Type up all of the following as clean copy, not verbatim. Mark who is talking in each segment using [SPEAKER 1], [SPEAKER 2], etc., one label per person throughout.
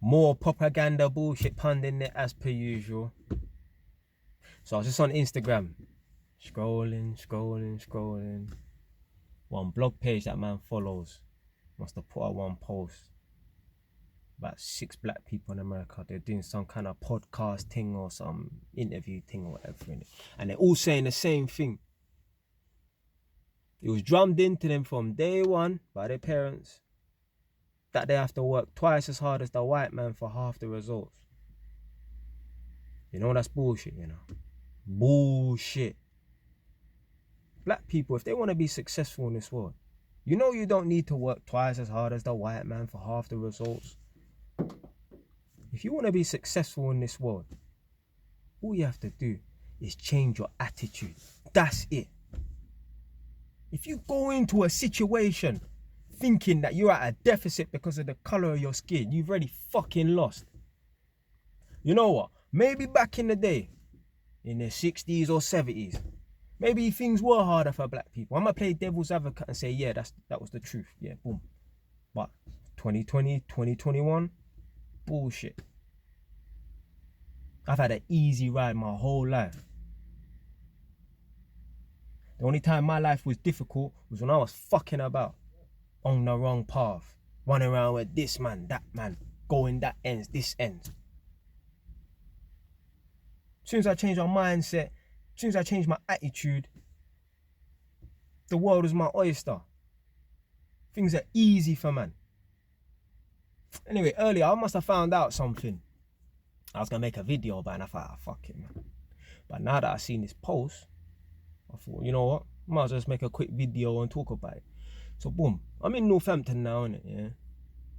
[SPEAKER 1] More propaganda bullshit punding it as per usual. So I was just on Instagram, scrolling. One blog page that man follows must have put out one post about 6 black people in America. They're doing some kind of podcast thing or some interview thing or whatever, innit? And they're all saying the same thing. It was drummed into them from day one by their parents that they have to work twice as hard as the white man for half the results. You know, that's bullshit, you know. Bullshit. Black people, if they want to be successful in this world, you know you don't need to work twice as hard as the white man for half the results. If you want to be successful in this world, all you have to do is change your attitude. That's it. If you go into a situation thinking that you're at a deficit because of the color of your skin, you've already fucking lost. You know what? Maybe back in the day, in the 60s or 70s, maybe things were harder for black people. I'm gonna play devil's advocate and say, yeah, that was the truth. Yeah, boom. But 2020, 2021, bullshit. I've had an easy ride my whole life. The only time my life was difficult was when I was fucking about on the wrong path, running around with this man, that man, going that ends, this ends. As soon as I changed my mindset, as soon as I changed my attitude, the world was my oyster. Things are easy for man. Anyway, earlier I must have found out something. I was gonna make a video about it and I thought, fuck it, man. But now that I've seen this post, I thought, you know what? Might as well just make a quick video and talk about it. So boom, I'm in Northampton now, innit, yeah?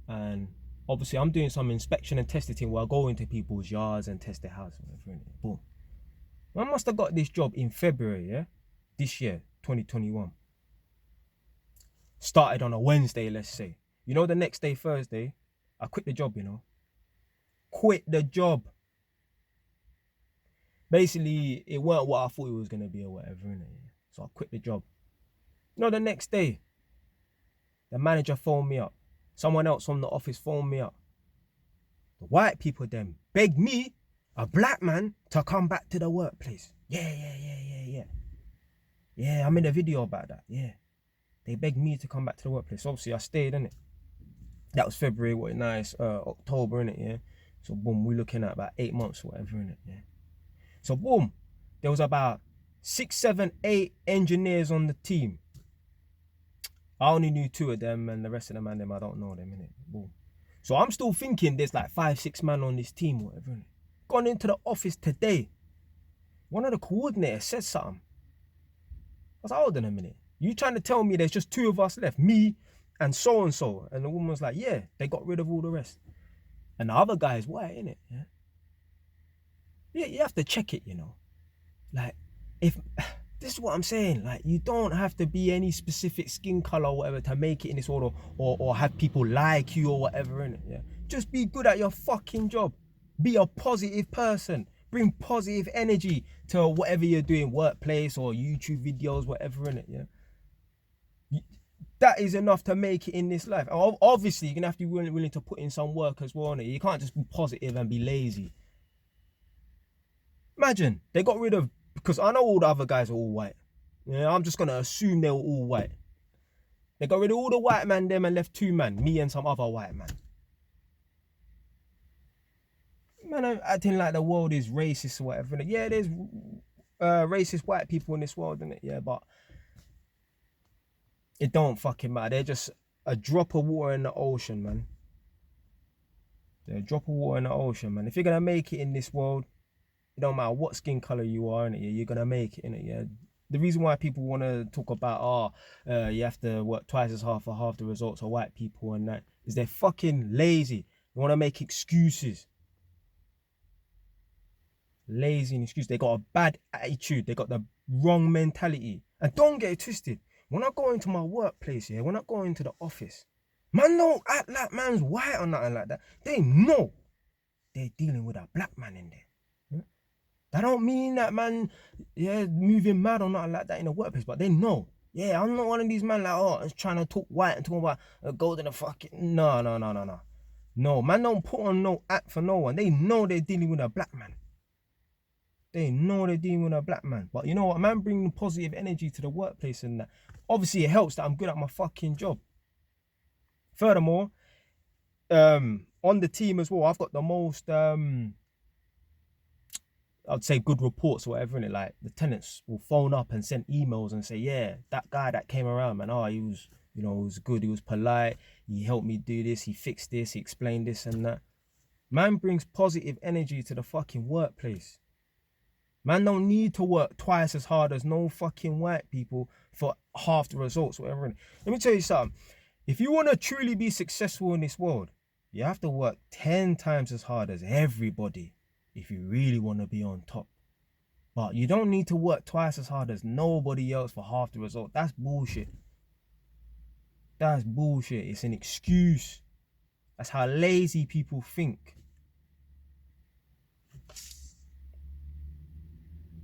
[SPEAKER 1] And obviously I'm doing some inspection and testing where I go into people's yards and test their house, whatever, innit? Boom. I must have got this job in February, yeah? This year, 2021. Started on a Wednesday, let's say. You know, the next day, Thursday, I quit the job, you know. Quit the job. Basically, it weren't what I thought it was going to be or whatever, innit? So I quit the job. You know, the next day, the manager phoned me up. Someone else from the office phoned me up. The white people then begged me, a black man, to come back to the workplace. Yeah. Yeah, I made a video about that, yeah. They begged me to come back to the workplace. Obviously, I stayed, innit? That was February, what, nice, October, innit, yeah? So, boom, we're looking at about 8 months or whatever, innit, yeah? So, boom, there was about 6, 7, 8 engineers on the team. I only knew 2 of them, and the rest of them, I don't know them, innit? Boom. So, I'm still thinking there's like 5, 6 men on this team, whatever, innit? Gone into the office today. One of the coordinators said something. I was like, hold on a minute. You trying to tell me there's just 2 of us left, me and so? And the woman was like, yeah, they got rid of all the rest. And the other guy is white, innit? Yeah. Yeah, you have to check it, you know. Like, if this is what I'm saying, like, you don't have to be any specific skin color or whatever to make it in this order, or have people like you or whatever, innit? Yeah. Just be good at your fucking job. Be a positive person. Bring positive energy to whatever you're doing, workplace or YouTube videos, whatever, innit? Yeah. That is enough to make it in this life. Obviously, you're gonna have to be willing to put in some work as well, innit? You can't just be positive and be lazy. Imagine they got rid of, because I know all the other guys are all white. Yeah, I'm just gonna assume they were all white. They got rid of all the white man them and left 2 men, me and some other white man. Man, I'm acting like the world is racist or whatever. Yeah, there's racist white people in this world, innit? Yeah, but it don't fucking matter. They're just a drop of water in the ocean, man. They're a drop of water in the ocean, man. If you're gonna make it in this world, it don't matter what skin color you are, innit? You're gonna make it, innit? Yeah. The reason why people want to talk about, you have to work twice as hard for half the results of white people and that, is they're fucking lazy. They want to make excuses. Lazy and excuse. They got a bad attitude. They got the wrong mentality. And don't get it twisted. When I go into my workplace, yeah, when I go into the office, man don't act like man's white or nothing like that. They know they're dealing with a black man in there. That don't mean that man, yeah, moving mad or nothing like that in the workplace, but they know. Yeah, I'm not one of these men like, oh, trying to talk white and talk about go to the fucking, no. No, man don't put on no act for no one. They know they're dealing with a black man. They know they're dealing with a black man. But you know what, man, bringing positive energy to the workplace and that. Obviously, it helps that I'm good at my fucking job. Furthermore, on the team as well, I've got the most, I'd say good reports or whatever, innit? Like, the tenants will phone up and send emails and say, yeah, that guy that came around, man, he was, you know, he was good, he was polite, he helped me do this, he fixed this, he explained this and that. Man brings positive energy to the fucking workplace. Man don't need to work twice as hard as no fucking white people for half the results, whatever. Let me tell you something. If you want to truly be successful in this world, you have to work 10 times as hard as everybody if you really want to be on top. But you don't need to work twice as hard as nobody else for half the result. That's bullshit. That's bullshit. It's an excuse. That's how lazy people think.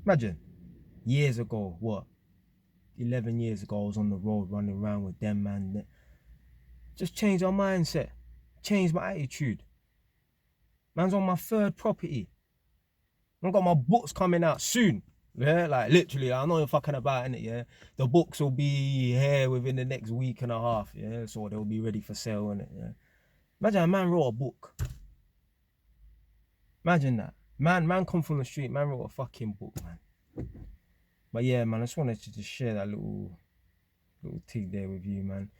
[SPEAKER 1] Imagine, years ago, what? 11 years ago, I was on the road running around with them, man. Just change our mindset. Change my attitude. Man's on my 3rd property. I've got my books coming out soon. Yeah, like literally, I know you're fucking about, innit, yeah? The books will be here within the next week and a half, yeah? So they'll be ready for sale, innit, yeah? Imagine a man wrote a book. Imagine that. Man come from the street, man wrote a fucking book, man. But yeah, man, I just wanted to just share that little thing there with you, man.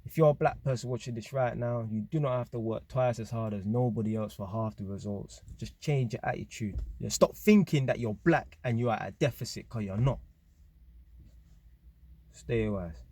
[SPEAKER 1] If you're a black person watching this right now, you do not have to work twice as hard as nobody else for half the results. Just change your attitude. Yeah, stop thinking that you're black and you're at a deficit, because you're not. Stay wise.